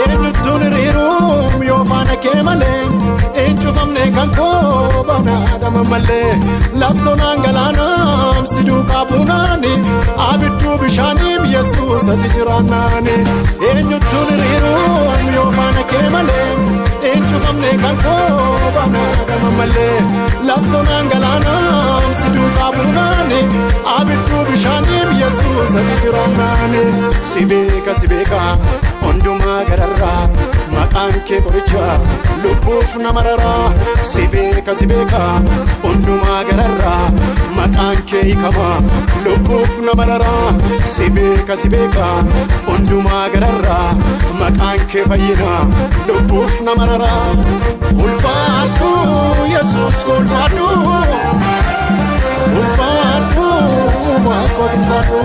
Eenyutuun hiriiruun yoo faana kee malee eenyufamne kan koo banaadhama malee laftoonaan galaanaam si duukaa buunaani abidduu bishaaniif Yesuus ati jiraannaani. Eenyutuun hiriiruun yoo faana kee malee eenyufamne kan koo banaadhama malee laftoonaan galaanaam si duukaa buunaani abidduu bishaaniif Yesuus ati jiraannaani. Si beeka hundumaa gararraa maqaan kee qoricha lubbuuf nama raraa. Si beeka hundumaa gararraa maqaan kee hiikama lubbuuf nama raraa. Si beeka hundumaa gararraa maqaan kee fayyina lubbuuf nama raraa. Ulfaadhu Yesuus ulfaadhu ulfaadhu ulfaadhu.